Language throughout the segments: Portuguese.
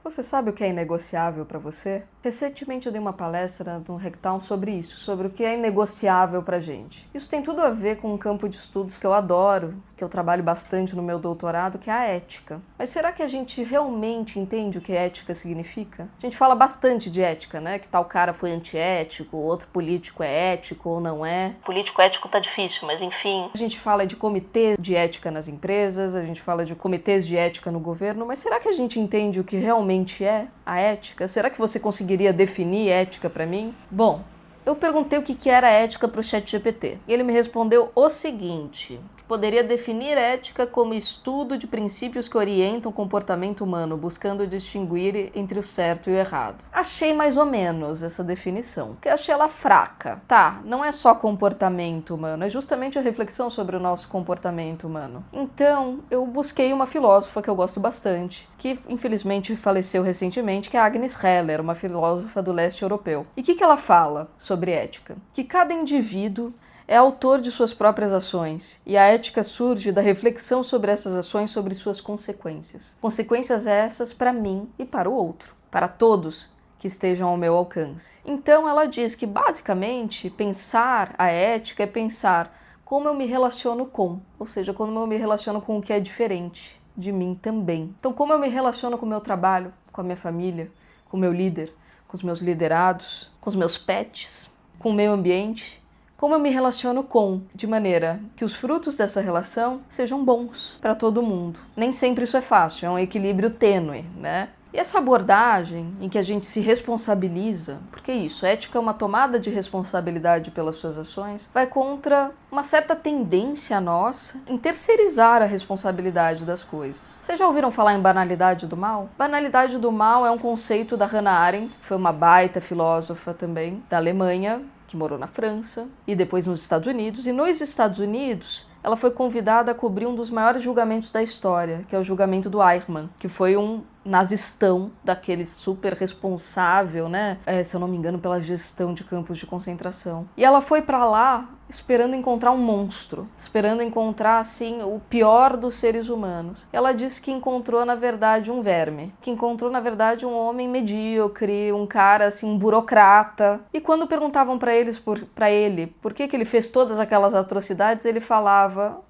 Você sabe o que é inegociável para você? Recentemente eu dei uma palestra no Rectown sobre isso, sobre o que é inegociável para gente. Isso tem tudo a ver com um campo de estudos que eu adoro, que eu trabalho bastante no meu doutorado, que é a ética. Mas será que a gente realmente entende o que ética significa? A gente fala bastante de ética, né? Que tal cara foi antiético, outro político é ético ou não é. Político ético tá difícil, mas enfim. A gente fala de comitê de ética nas empresas, a gente fala de comitês de ética no governo, mas será que a gente entende o que realmente é a ética? Será que você conseguiria definir ética para mim? Bom, eu perguntei o que era ética para o ChatGPT e ele me respondeu o seguinte: que poderia definir ética como estudo de princípios que orientam o comportamento humano, buscando distinguir entre o certo e o errado. Achei mais ou menos essa definição, porque achei ela fraca. Tá, não é só comportamento humano, é justamente a reflexão sobre o nosso comportamento humano. Então, eu busquei uma filósofa que eu gosto bastante, que infelizmente faleceu recentemente, que é Agnes Heller, uma filósofa do leste europeu. E o que ela fala sobre ética? Que cada indivíduo é autor de suas próprias ações, e a ética surge da reflexão sobre essas ações, sobre suas consequências. Consequências essas para mim e para o outro, para todos que estejam ao meu alcance. Então ela diz que basicamente pensar a ética é pensar como eu me relaciono com, ou seja, como eu me relaciono com o que é diferente de mim também. Então como eu me relaciono com o meu trabalho, com a minha família, com o meu líder, com os meus liderados, com os meus pets, com o meio ambiente, como eu me relaciono com, de maneira que os frutos dessa relação sejam bons para todo mundo. Nem sempre isso é fácil, é um equilíbrio tênue, né? E essa abordagem em que a gente se responsabiliza, porque isso, ética é uma tomada de responsabilidade pelas suas ações, vai contra uma certa tendência nossa em terceirizar a responsabilidade das coisas. Vocês já ouviram falar em banalidade do mal? Banalidade do mal é um conceito da Hannah Arendt, que foi uma baita filósofa também, da Alemanha, que morou na França e depois nos Estados Unidos. E nos Estados Unidos, ela foi convidada a cobrir um dos maiores julgamentos da história, que é o julgamento do Eichmann, que foi um nazistão daquele super responsável, né? Se eu não me engano, pela gestão de campos de concentração. E ela foi para lá esperando encontrar um monstro, esperando encontrar, assim, o pior dos seres humanos. Ela disse que encontrou, na verdade, um verme, que encontrou, na verdade, um homem medíocre, um cara, assim, um burocrata. E quando perguntavam para ele por que ele fez todas aquelas atrocidades, ele falava: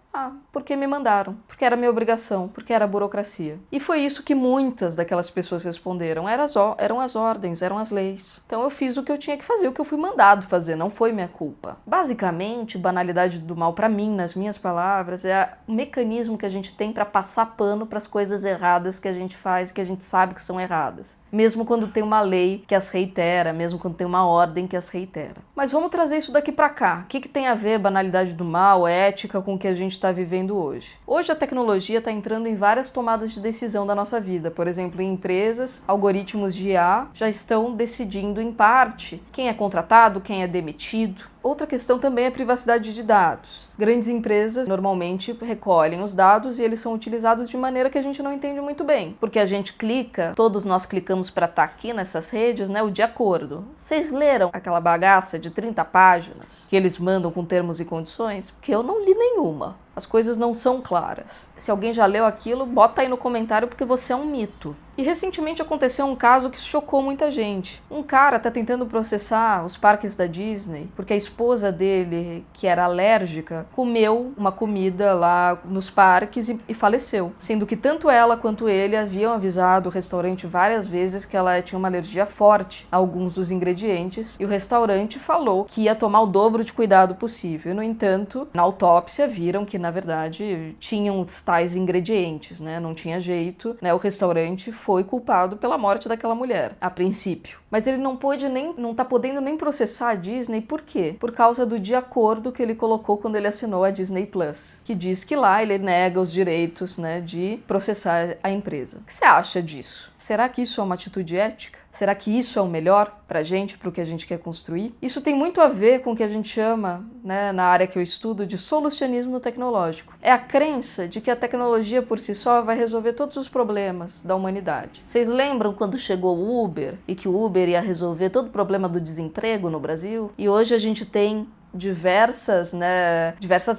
porque me mandaram, porque era minha obrigação, porque era a burocracia. E foi isso que muitas daquelas pessoas responderam, eram as ordens, eram as leis. Então eu fiz o que eu tinha que fazer, o que eu fui mandado fazer, não foi minha culpa. Basicamente, banalidade do mal, para mim, nas minhas palavras, é o mecanismo que a gente tem para passar pano para as coisas erradas que a gente faz, que a gente sabe que são erradas. Mesmo quando tem uma lei que as reitera, mesmo quando tem uma ordem que as reitera. Mas vamos trazer isso daqui para cá. O que tem a ver banalidade do mal, ética, com o que a gente está vivendo hoje? Hoje a tecnologia está entrando em várias tomadas de decisão da nossa vida. Por exemplo, em empresas, algoritmos de IA já estão decidindo, em parte, quem é contratado, quem é demitido. Outra questão também é a privacidade de dados. Grandes empresas normalmente recolhem os dados e eles são utilizados de maneira que a gente não entende muito bem. Porque a gente clica, todos nós clicamos para estar aqui nessas redes, né, o de acordo. Vocês leram aquela bagaça de 30 páginas que eles mandam com termos e condições? Porque eu não li nenhuma. As coisas não são claras. Se alguém já leu aquilo, bota aí no comentário porque você é um mito. E recentemente aconteceu um caso que chocou muita gente. Um cara tá tentando processar os parques da Disney porque a esposa dele, que era alérgica, comeu uma comida lá nos parques e faleceu. Sendo que tanto ela quanto ele haviam avisado o restaurante várias vezes que ela tinha uma alergia forte a alguns dos ingredientes e o restaurante falou que ia tomar o dobro de cuidado possível. No entanto, na autópsia viram que na verdade tinham os tais ingredientes, né? Não tinha jeito, né? O restaurante foi culpado pela morte daquela mulher, a princípio. Mas ele não tá podendo nem processar a Disney, por quê? Por causa do de acordo que ele colocou quando ele assinou a Disney Plus, que diz que lá ele nega os direitos, né, de processar a empresa. O que você acha disso? Será que isso é uma atitude ética? Será que isso é o melhor pra gente, pro que a gente quer construir? Isso tem muito a ver com o que a gente chama, né, na área que eu estudo, de solucionismo tecnológico. É a crença de que a tecnologia por si só vai resolver todos os problemas da humanidade. Vocês lembram quando chegou o Uber e que o Uber ia resolver todo o problema do desemprego no Brasil? E hoje a gente tem diversas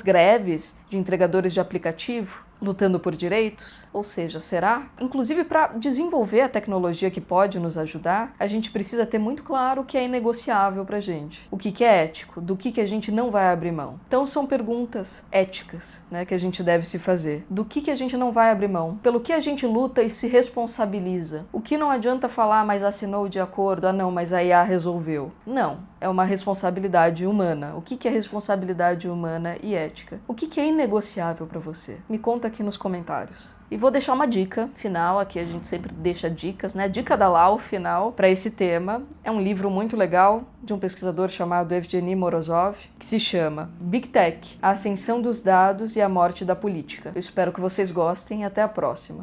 greves de entregadores de aplicativo. lutando por direitos? Ou seja, será? Inclusive, para desenvolver a tecnologia que pode nos ajudar, a gente precisa ter muito claro o que é inegociável para a gente. O que é ético, do que a gente não vai abrir mão. Então, são perguntas éticas, né, que a gente deve se fazer. Do que a gente não vai abrir mão? Pelo que a gente luta e se responsabiliza? O que não adianta falar, mas assinou de acordo, não, mas a IA resolveu. Não, é uma responsabilidade humana. O que é responsabilidade humana e ética? O que é inegociável para você? Me conta aqui nos comentários. E vou deixar uma dica final, aqui a gente sempre deixa dicas, né? Dica da Lau final para esse tema. É um livro muito legal de um pesquisador chamado Evgeny Morozov, que se chama Big Tech, a ascensão dos dados e a morte da política. Eu espero que vocês gostem e até a próxima.